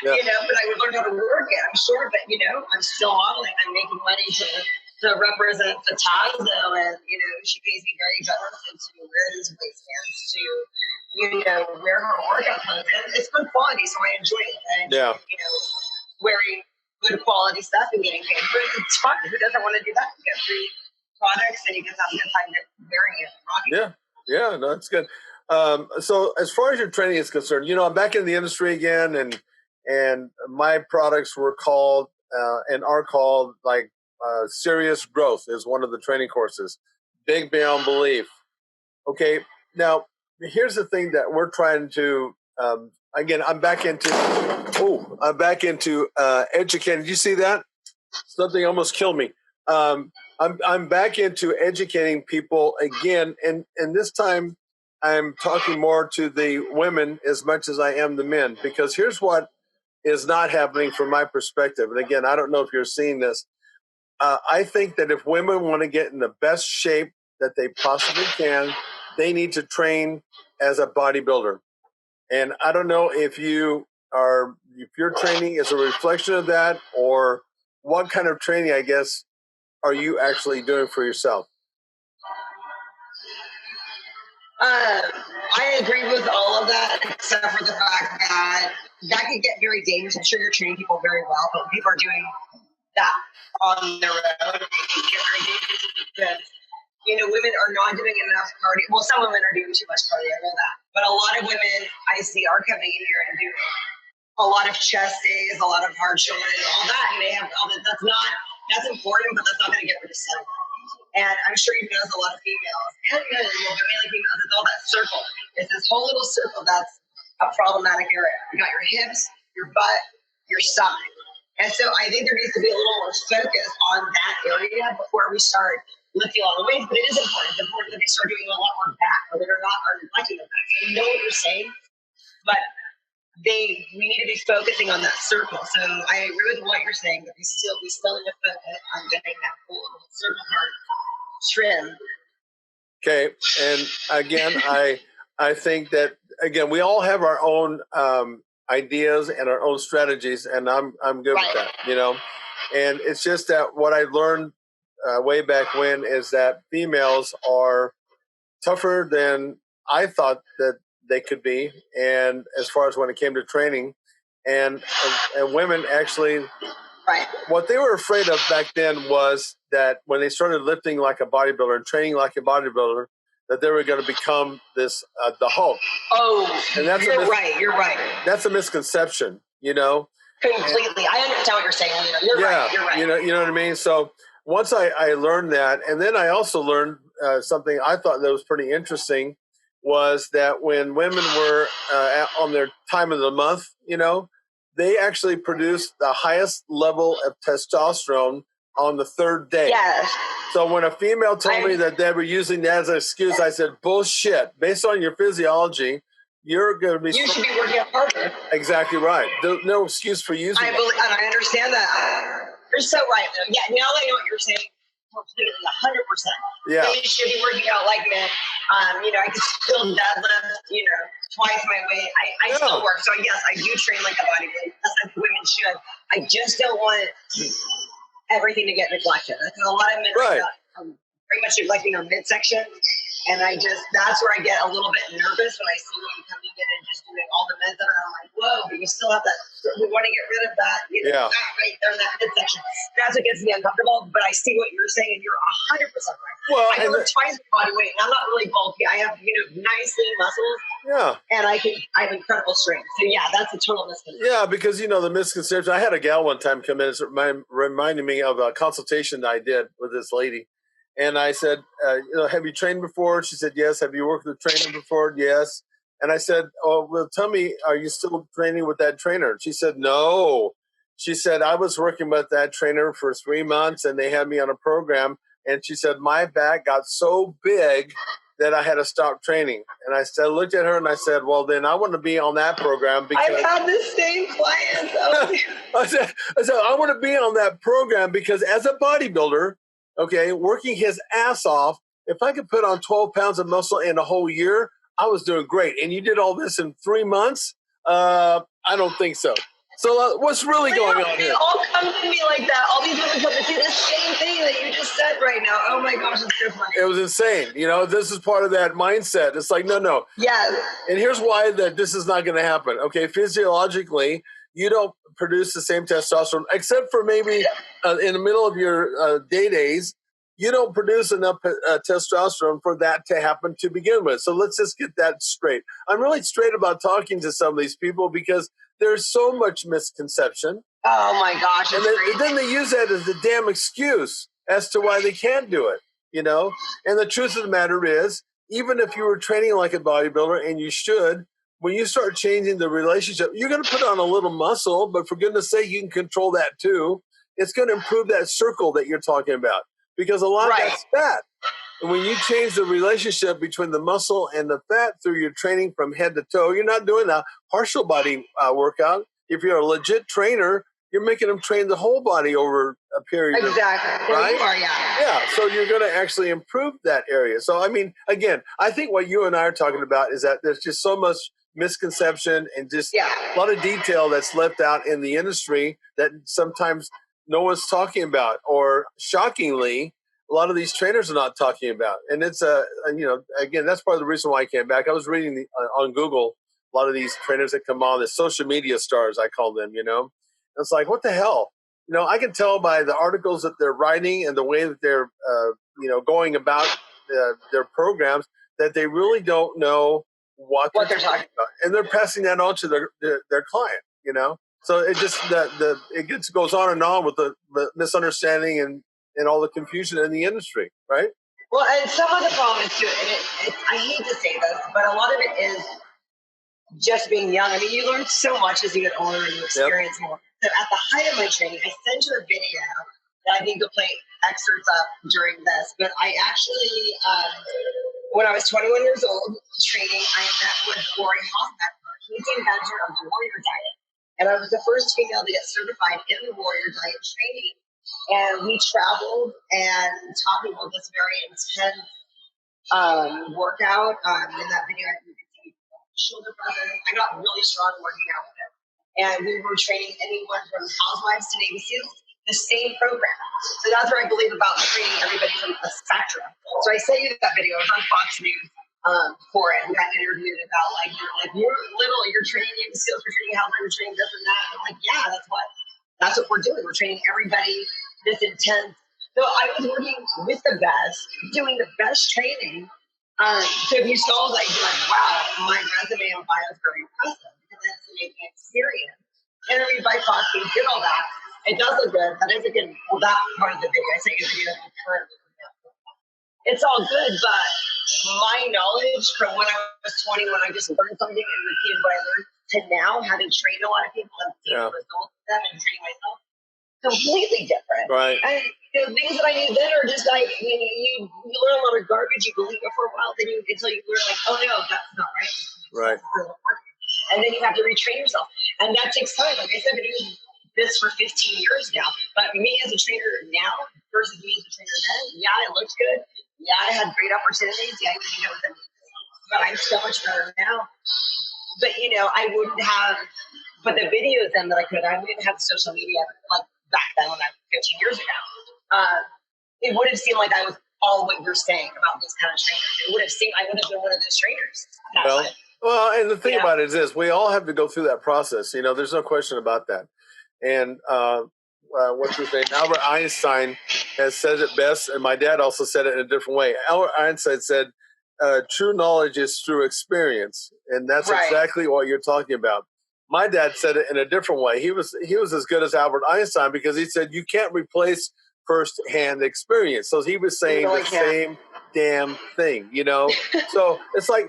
But, but I would learn how to work it. I'm short, but, I'm still modeling. I'm making money to represent the Tazo. And, she pays me very generously to wear these waistbands to wear her workout clothes. And it's good quality, so I enjoy it. And, wearing good quality stuff and getting paid for it, it's fun. Who doesn't want to do that? You get free products and you can have a good time wearing it. Rocking. Yeah, no, that's good. So as far as your training is concerned, I'm back in the industry again, and my products were called and are called like Serious Growth is one of the training courses. Big Beyond Belief. Okay, now here's the thing that we're trying to. Again, I'm back into educating. Did you see that? Something almost killed me. I'm back into educating people again, and this time I'm talking more to the women as much as I am the men, because here's what is not happening from my perspective. And again, I don't know if you're seeing this. I think that if women want to get in the best shape that they possibly can, they need to train as a bodybuilder. And I don't know if your training is a reflection of that, or what kind of training, I guess, are you actually doing for yourself? I agree with all of that, except for the fact that could get very dangerous. I'm sure you're training people very well, but when people are doing that on their own, it can get very dangerous because, women are not doing enough cardio. Well, some women are doing too much cardio, I know that. But a lot of women I see are coming in here and doing a lot of chest days, a lot of hard shoulders, all that. And they have all that. That's important, but that's not going to get rid of some. And I'm sure you notice a lot of females, and men, but mainly females, it's all that circle. It's this whole little circle that's a problematic area. You got your hips, your butt, your stomach. And so I think there needs to be a little more focus on that area before we start lifting all the weights. But it is important. It's important that they start doing a lot more back, or that are neglecting the back. So I know what you're saying, but we need to be focusing on that circle. So I agree with what you're saying, but we still need to focus on getting that full circle part trim. Okay, and again, I think that again we all have our own ideas and our own strategies, and I'm good with that, And it's just that what I learned way back when is that females are tougher than I thought that they could be, and as far as when it came to training, and women actually, Right. what they were afraid of back then was that when they started lifting like a bodybuilder and training like a bodybuilder, that they were going to become this the Hulk. Oh, And that's you're right. You're right. That's a misconception, you know. Completely. I understand what you're saying. You're right. You're right. You know what I mean? So once I learned that, and then I also learned something I thought that was pretty interesting, was that when women were on their time of the month, you know, they actually produced the highest level of testosterone on the third day. Yes. So when a female told me that they were using that as an excuse, I said, bullshit. Based on your physiology, you're going to be... You should be working harder. Exactly right. There's no excuse for using it. And I understand that. You're so right, though. Yeah, now I know what you're saying completely, 100%. Yeah. You should be working out like men. You know, I can still deadlift, you know, twice my weight. I still work. So, yes, I do train like a bodybuilder. That's like women should. I just don't want everything to get neglected. Because a lot of men are pretty much neglecting their midsection. And that's where I get a little bit nervous when I see women coming in and just doing all the meds. And I'm like, whoa, but you still have that. We want to get rid of that, you know, fat right there in that midsection. That's what gets me uncomfortable. But I see what you're saying, and you're 100% right. Well, I can lift twice my body weight, and I'm not really bulky. I have, you know, nice lean muscles. Yeah. And I have incredible strength. So, yeah, that's a total misconception. Yeah, because, you know, the misconception. I had a gal one time come in. It's reminding me of a consultation that I did with this lady. And I said, you know, have you trained before? She said, yes. Have you worked with a trainer before? Yes. And I said, oh, well, tell me, are you still training with that trainer? She said, no. She said, I was working with that trainer for 3 months and they had me on a program. And she said, my back got so big that I had to stop training. And I said, looked at her and I said, well, then I want to be on that program because I've had the same client. I said, I want to be on that program because as a bodybuilder, okay, working his ass off, if I could put on 12 pounds of muscle in a whole year, I was doing great. And you did all this in 3 months? I don't think so. So what's really going on here? They all come to me like that. All these women come to say the same thing that you just said right now. Oh my gosh, it's so funny. It was insane. You know, this is part of that mindset. It's like, no. Yes. And here's why that this is not going to happen. Okay, physiologically, you don't produce the same testosterone, except for maybe in the middle of your days, you don't produce enough testosterone for that to happen to begin with. So let's just get that straight. I'm really straight about talking to some of these people because there's so much misconception. Oh my gosh. And then they use that as the damn excuse as to why they can't do it, you know? And the truth of the matter is, even if you were training like a bodybuilder, and you should, when you start changing the relationship, you're going to put on a little muscle, but for goodness sake, you can control that too. It's going to improve that circle that you're talking about because a lot of that's fat. And when you change the relationship between the muscle and the fat through your training from head to toe, you're not doing a partial body workout. If you're a legit trainer, you're making them train the whole body over a period of time. Right? You are, Yeah, so you're going to actually improve that area. So, I mean, again, I think what you and I are talking about is that there's just so much misconception and just a lot of detail that's left out in the industry that sometimes no one's talking about, or shockingly, a lot of these trainers are not talking about. And it's you know, again, that's part of the reason why I came back. I was reading on Google a lot of these trainers that come on, the social media stars, I call them, you know. And it's like, what the hell? You know, I can tell by the articles that they're writing and the way that they're, you know, going about their programs that they really don't know what they're talking about. And they're passing that on to their client, you know. So it just goes on and on with the misunderstanding and all the confusion in the industry, right? Well, and some of the problem is too, and I hate to say this, but a lot of it is just being young. I mean, you learn so much as you get older and you experience more. So at the height of my training, I sent you a video that I think you'll play excerpts of during this. But I actually, when I was 21 years old, training, I met with Ori Hoffman. He's the inventor of the Warrior Diet. And I was the first female to get certified in the Warrior Diet training. And we traveled and taught people this very intense workout. In that video, you can see shoulder presses. I got really strong working out with it. And we were training anyone from housewives to Navy SEALs, the same program. So that's what I believe about training everybody from a spectrum. So I sent you that video. It was on Fox News. for it. We got interviewed about you're little, you're training Navy SEALs, you're training Hellfire, you're training this and that. And I'm like, yeah, that's what we're doing. We're training everybody this intense. So I was working with the best, doing the best training. So if you saw that, you're like, wow, my resume and bio is very impressive because that's an experience. Interviewed by Fox, we did all that. It does look good. That is a good, well, that part of the video. I sent you a video of currently. It's all good, but my knowledge from when I was 20, when I just learned something and repeated what I learned, to now having trained a lot of people and seen the results of them and training myself, completely different. Right. And things that I knew then are just like, you learn a lot of garbage, you believe it for a while, until you learn like, oh no, that's not right. Right. And then you have to retrain yourself. And that takes time. Like I said, I've been doing this for 15 years now. But me as a trainer now versus me as a trainer then, yeah, it looked good. Yeah, I had great opportunities. Yeah, I think I was amazing. But I'm so much better now. But, I wouldn't have, but the videos then that I wouldn't have social media like back then when I was 15 years ago. It would have seemed like I was all what you're saying about these kind of trainers. It would have seemed I would have been one of those trainers. Well, and the thing about it is this, we all have to go through that process. There's no question about that. And what's his name? Albert Einstein has said it best, and my dad also said it in a different way. Albert Einstein said, true knowledge is through experience. And that's exactly what you're talking about. My dad said it in a different way. He was as good as Albert Einstein because he said you can't replace first-hand experience. So he was saying the same damn thing, So it's like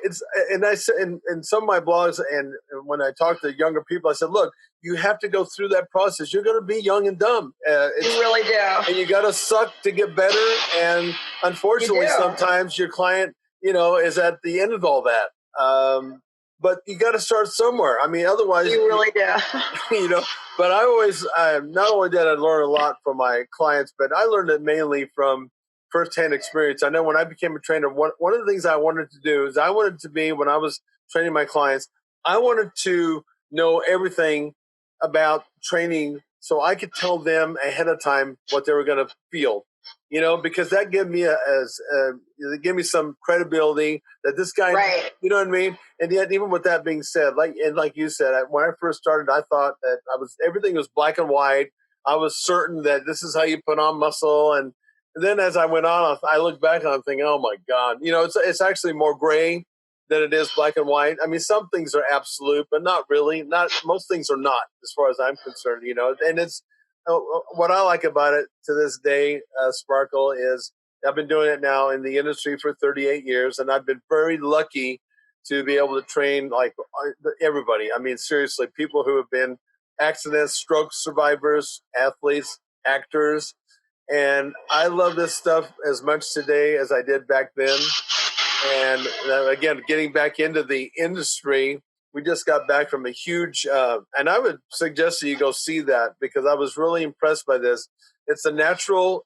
and I said in some of my blogs and when I talk to younger people, I said, look, you have to go through that process. You're going to be young and dumb. You really do. And you got to suck to get better. And unfortunately, sometimes your client, is at the end of all that. But you got to start somewhere. I mean, otherwise, you really do. But I always, not only did I learn a lot from my clients, but I learned it mainly from firsthand experience. I know when I became a trainer, one of the things I wanted to do is I wanted to be, when I was training my clients, I wanted to know everything about training so I could tell them ahead of time what they were going to feel, because that gave me it gave me some credibility that this guy, you know what I mean? And yet, even with that being said, like you said, when I first started, I thought that everything was black and white. I was certain that this is how you put on muscle. And then as I went on, I look back and I'm thinking, oh my God, it's actually more gray than it is black and white. I mean, some things are absolute, but not really. Most things are not, as far as I'm concerned. And it's what I like about it to this day. Sparkle is I've been doing it now in the industry for 38 years, and I've been very lucky to be able to train like everybody. I mean, seriously, people who have been accidents, stroke survivors, athletes, actors, and I love this stuff as much today as I did back then. And again, getting back into the industry, we just got back from a huge, and I would suggest that you go see that because I was really impressed by this. It's a natural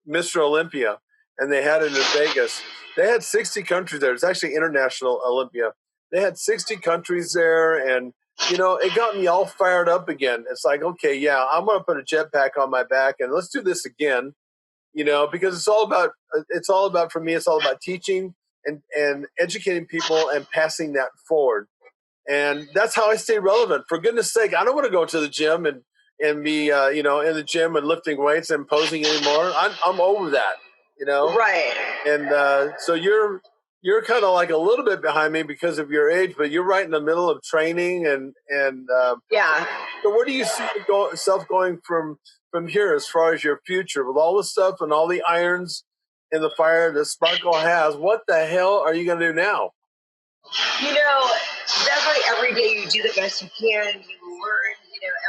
Mr. Olympia, and they had it in Vegas. They had 60 countries there. It's actually International Olympia. They had 60 countries there, and it got me all fired up again. It's like, okay, yeah, I'm going to put a jetpack on my back, and let's do this again. Because it's all about for me, it's all about teaching and educating people and passing that forward. And that's how I stay relevant. For goodness sake, I don't want to go to the gym and be, in the gym and lifting weights and posing anymore. I'm over that, Right. And so you're kind of like a little bit behind me because of your age, but you're right in the middle of training and yeah. So where do you see yourself going from here as far as your future with all the stuff and all the irons in the fire that Sparkle has? What the hell are you going to do now? Definitely every day you do the best you can. You learn,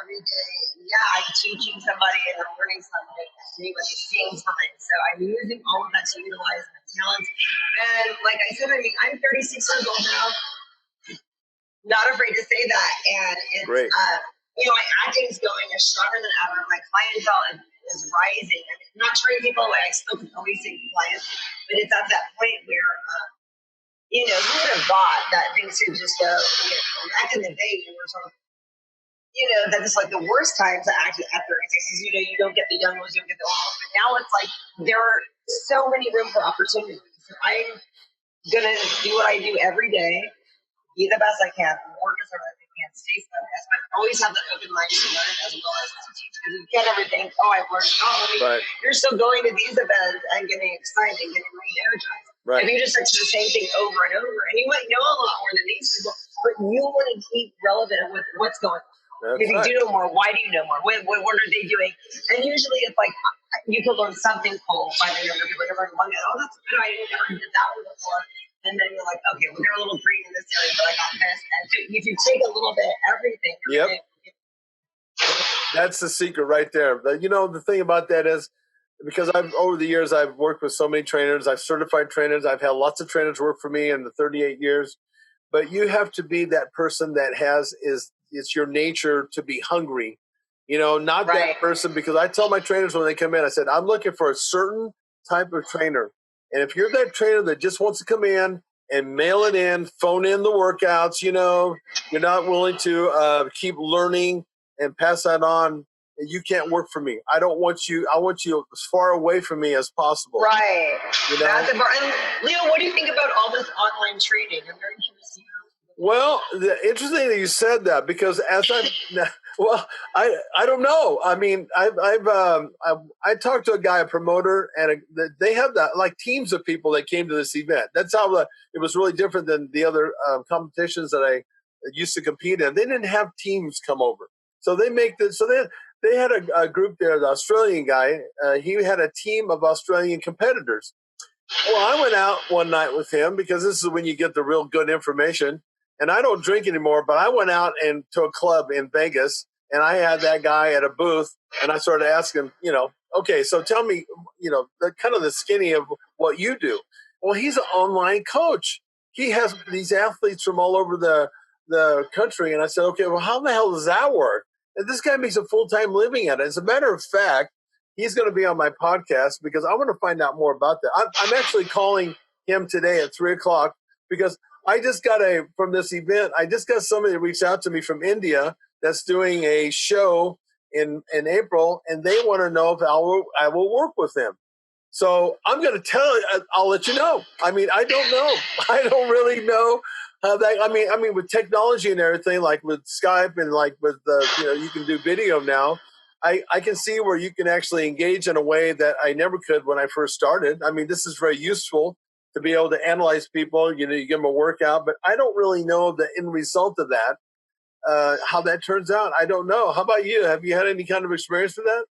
every day. Yeah, I'm teaching somebody and I'm learning something. Anybody seeing something. So I'm using all of that to utilize my talents. And like I said, I'm 36 years old now. Not afraid to say that. And it's, great. My acting is going as stronger than ever. My clientele is rising. I'm not turning people away. I still can always see clients. But it's at that point where, who would have thought that things could just go, back in the day, you were sort of, that it's like the worst time to act at 36 is, you don't get the young ones, you don't get the old ones. But now it's like there are so many room for opportunities. So I'm gonna do what I do every day, be the best I can, work as hard as I can, stay focused, but always have that open mind to learn as well as to teach. Because you can't ever think, oh, I've learned. Right. You're still going to these events and getting excited, getting re-energized. Right. If you just search the same thing over and over, and you might know a lot more than these people, but you want to keep relevant with what's going on. That's if you do know more, why do you know more? What are they doing? And usually it's like you can learn something cool by the younger people. You learn one day, oh, that's a good idea. I never did that one before. And then you're like, okay, well, they're a little green in this area, but I got this. And so if you take a little bit of everything. Yep. That's the secret right there. But, the thing about that is, because over the years, I've worked with so many trainers. I've certified trainers. I've had lots of trainers work for me in the 38 years. But you have to be that person that it's your nature to be hungry. Not right. That person, because I tell my trainers when they come in, I said, I'm looking for a certain type of trainer. And if you're that trainer that just wants to come in and mail it in, phone in the workouts, you're not willing to keep learning and pass that on, you can't work for me. I want you as far away from me as possible. Right. That's important. And Leo, what do you think about all this online training? I'm very curious to know. Well, interesting that you said that, because I don't know. I mean, I talked to a guy, a promoter, and they have that like teams of people that came to this event. That's how it was really different than the other competitions that I used to compete in. They didn't have teams come over, so they make this. So they had a group there. The Australian guy, he had a team of Australian competitors. Well, I went out one night with him because this is when you get the real good information. And I don't drink anymore, but I went out to a club in Vegas, and I had that guy at a booth, and I started asking, okay, so tell me, the skinny of what you do. Well, he's an online coach. He has these athletes from all over the country. And I said, okay, well, how the hell does that work? And this guy makes a full-time living at it. As a matter of fact, he's going to be on my podcast because I want to find out more about that. I'm actually calling him today at 3:00 because I just got from this event, I just got somebody that reached out to me from India that's doing a show in April, and they want to know if I will work with them. So I'm going to I'll let you know. I mean, I don't know. I don't really know how that, I mean, with technology and everything, like with Skype and like with you can do video now. I can see where you can actually engage in a way that I never could when I first started. I mean, this is very useful to be able to analyze people, you give them a workout, but I don't really know the end result of that, how that turns out. I don't know. How about you? Have you had any kind of experience with that?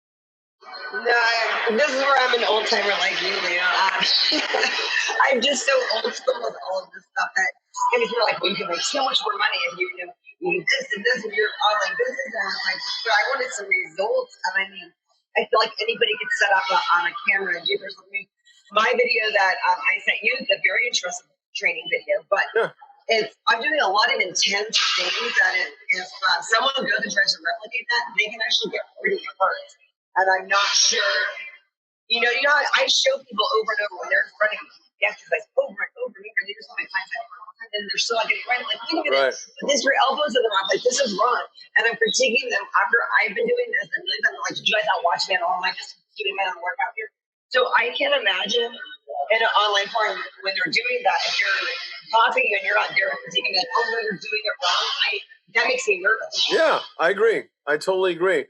No, this is where I'm an old timer like you, Leo. I'm just so old school with all of this stuff that, and if you're like, well, you can make so much more money if you do this and this and your online business, and I'm like, but I wanted some results, and I mean, I feel like anybody could set up on a camera and do this with me. My video that I sent you is a very interesting training video, but I'm doing a lot of intense things that if someone goes and tries to replicate that, they can actually get pretty hurt. And I'm not sure, I show people over and over when they're in front of me, the exercise over and over and over, and they just want to find that, and they're still not getting right. Like, look at this, your elbows are the wrong, like, this is wrong. And I'm critiquing them after I've been doing this, and really, I'm like, you guys not watching me at all? Am I just doing my own workout here? So I can't imagine in an online forum when they're doing that, if you're talking and you're not there critiquing that, oh, no, you're doing it wrong, that makes me nervous. Yeah, I agree. I totally agree.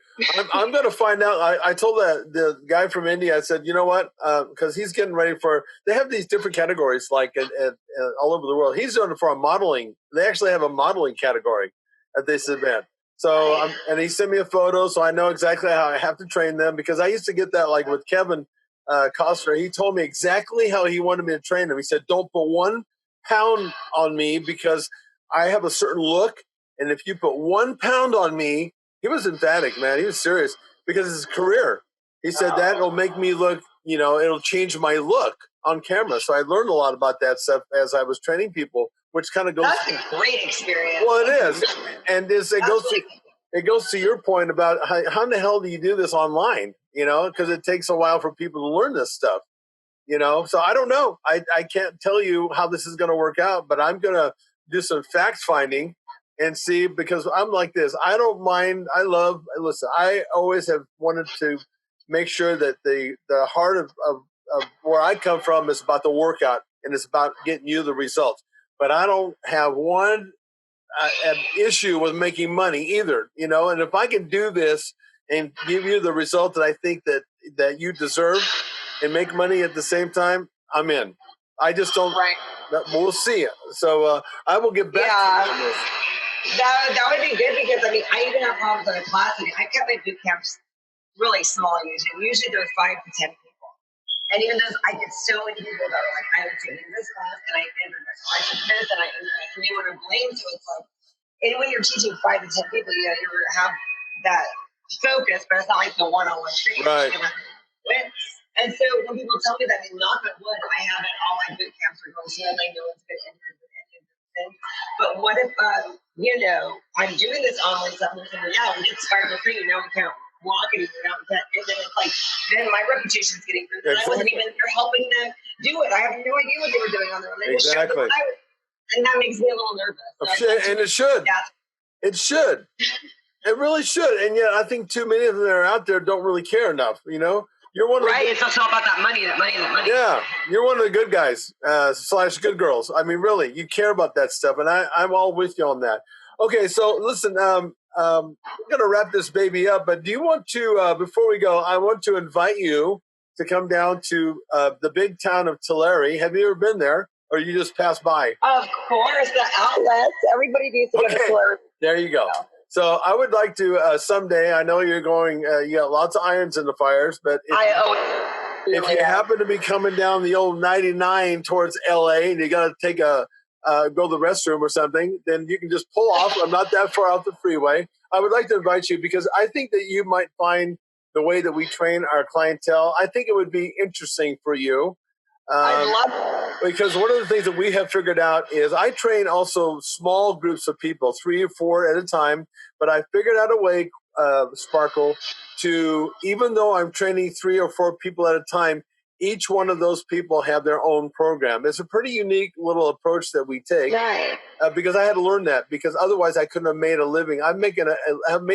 I'm going to find out. I told the guy from India, I said, you know what, because he's getting ready they have these different categories like all over the world. He's doing it for a modeling. They actually have a modeling category at this event. So, and he sent me a photo, so I know exactly how I have to train them, because I used to get that like with Kevin Costner. He told me exactly how he wanted me to train him. He said, don't put 1 pound on me because I have a certain look. And if you put 1 pound on me, he was emphatic, man. He was serious, because it's his career. He said that will make me look, it'll change my look on camera. So I learned a lot about that stuff as I was training people, which kind of goes. That's a great experience. Well, it is. And it goes to your point about how in the hell do you do this online? Because it takes a while for people to learn this stuff. So I don't know. I can't tell you how this is going to work out, but I'm going to do some fact finding and see, because I'm like this. I don't mind. Listen, I always have wanted to make sure that the heart of where I come from is about the workout and it's about getting you the results. But I don't have one an issue with making money either, and if I can do this and give you the result that I think that you deserve and make money at the same time, I'm in. I just don't. Right. We'll see. So I will get back to you on this. That would be good because I even have problems in a class. I kept my boot camps really small usually. Usually there's 5 to 10 people, and even those I get so many people that are like, I was taking this class and I entered this, I took this, and they want to blame. So it's like, and when you're teaching 5 to 10 people, you have that focus, but it's not like the one-on-one training. Right. And so when people tell me that, knock on wood, I haven't, all my boot camps are going smoothly, no one's been injured with any of this thing. But what if, I'm doing this online stuff, and we get Sparkle Soojian, now we can't walk anymore, now we can't, and then it's like, then my reputation's getting ruined. Exactly. I wasn't even helping them do it. I have no idea what they were doing on their own. They just showed them what I was. And that makes me a little nervous. And it should. Yeah. It should. It really should. And yet I think too many of them that are out there don't really care enough, You're one of it's all about that money. Yeah. You're one of the good guys, / good girls. I mean, really, you care about that stuff. And I'm all with you on that. Okay, so listen, we're going to wrap this baby up. But do you want to, before we go, I want to invite you to come down to the big town of Tulare. Have you ever been there? Or you just pass by? Of course, the outlets. Everybody needs to go to Tulare. There you go. So I would like to someday. I know you're going. You got lots of irons in the fires, but if you happen to be coming down the old 99 towards LA and you got to take go to the restroom or something, then you can just pull off. I'm not that far off the freeway. I would like to invite you because I think that you might find the way that we train our clientele. I think it would be interesting for you. I love it. Because one of the things that we have figured out is I train also small groups of people, 3 or 4 at a time. But I figured out a way, Sparkle, to, even though I'm training 3 or 4 people at a time, each one of those people have their own program. It's a pretty unique little approach that we take. Right. Because I had to learn that, because otherwise I couldn't have made a living. I've made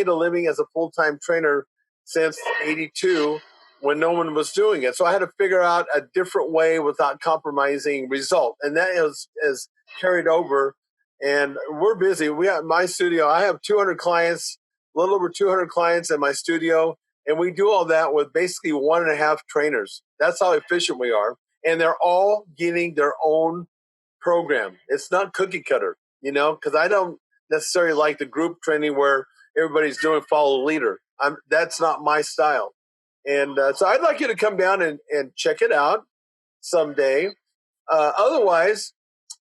a living as a full-time trainer since '82. When no one was doing it. So I had to figure out a different way without compromising result. And that is carried over. And we're busy. We have my studio. I have 200 clients, a little over 200 clients in my studio. And we do all that with basically 1.5 trainers. That's how efficient we are. And they're all getting their own program. It's not cookie cutter, because I don't necessarily like the group training where everybody's doing follow the leader. That's not my style. And so I'd like you to come down and check it out someday. Otherwise,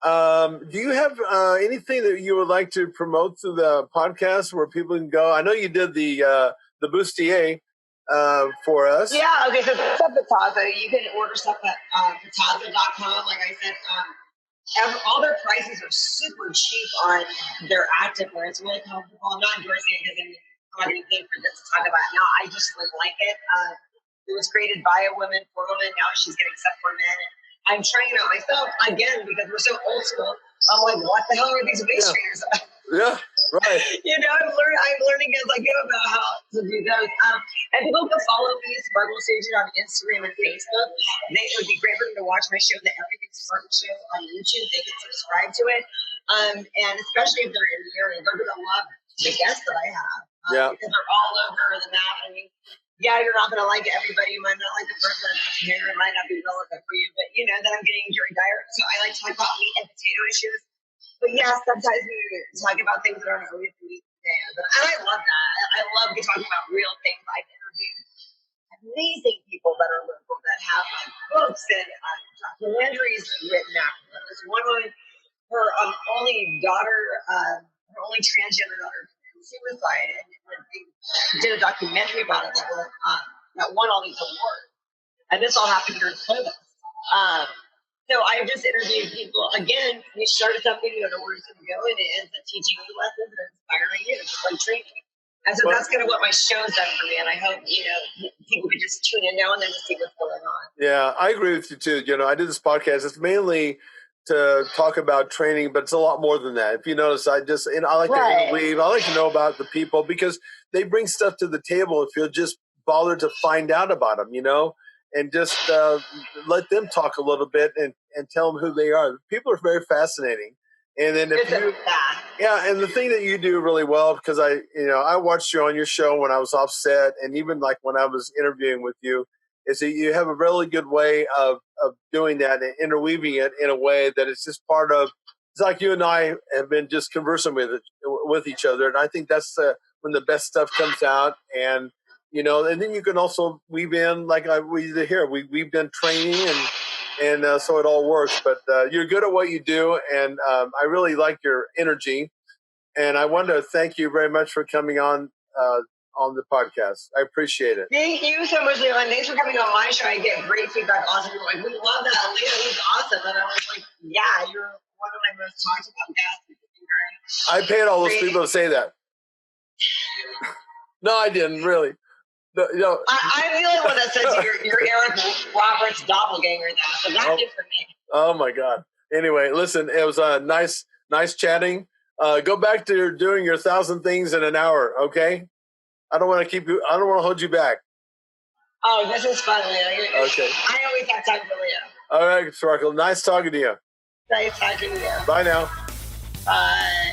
do you have anything that you would like to promote through the podcast where people can go? I know you did the bustier for us. Yeah, okay, so it's at Pataza. You can order stuff at pataza.com. Like I said, all their prices are super cheap on their activewear. It's really comfortable. I'm not endorsing it because I'm not anything for this to talk about now. I just would like it. It was created by a woman for women. Now she's getting stuff for men. And I'm trying it out myself again because we're so old school. I'm like, what the hell are these waist trainers? Yeah, right. I'm learning as I go about how to do those. And people can follow me, Sparkle Soojian, on Instagram and Facebook. It would be great for them to watch my show, the Everything Sparkle Show, on YouTube. They can subscribe to it. And especially if they're in the area, they're going to love the guests that I have. Because they're all over the map. I mean, you're not going to like everybody. You might not like the person that's here. It might not be relevant for you. But, that I'm getting very dire. So I like to talk about meat and potato issues. But, sometimes we talk about things that aren't always meat and potatoes. And I love that. I love talking about real things. I've interviewed amazing people that are local that have books and documentaries written after them. There's one on her only daughter, her only transgender daughter, suicide, and they did a documentary about it that won all these awards. And this all happened here in Columbus. So I just interviewed people. Again, you started something, you don't know where it's going to go, and it ends up teaching you lessons and inspiring you. It's like training. And so that's kind of what my show's done for me. And I hope, people could just tune in now and then to see what's going on. Yeah, I agree with you too. I did this podcast. It's mainly to talk about training, but it's a lot more than that. If you notice, I like to interweave. I like to know about the people because they bring stuff to the table if you'll just bother to find out about them, and just let them talk a little bit. And and tell them who they are. People are very fascinating. And then and the thing that you do really well, because I watched you on your show when I was offset, and even like when I was interviewing with you, is that you have a really good way of doing that and interweaving it in a way that it's just part of. It's like you and I have been just conversing with each other, and I think that's when the best stuff comes out. And and then you can also weave in like we did here. We've done training and so it all works. But you're good at what you do, and I really like your energy. And I want to thank you very much for coming on the podcast. I appreciate it. Thank you so much, Leo, and thanks for coming on my show. I get great feedback. Awesome. People are like, we love that. Leo, he's awesome. And I was like, yeah, you're one of my most talked about guests. I paid all those people to say that. No, I didn't really. I'm the only one that says you're Eric Roberts' doppelganger now, so that's it for me. Oh my God. Anyway, listen, it was nice chatting. Go back to doing your 1,000 things in an hour, okay? I don't want to hold you back. Oh, this is fun, Leo. Okay. I always have time for Leo. All right, Sparkle. Nice talking to you. Nice talking to you. Bye now. Bye.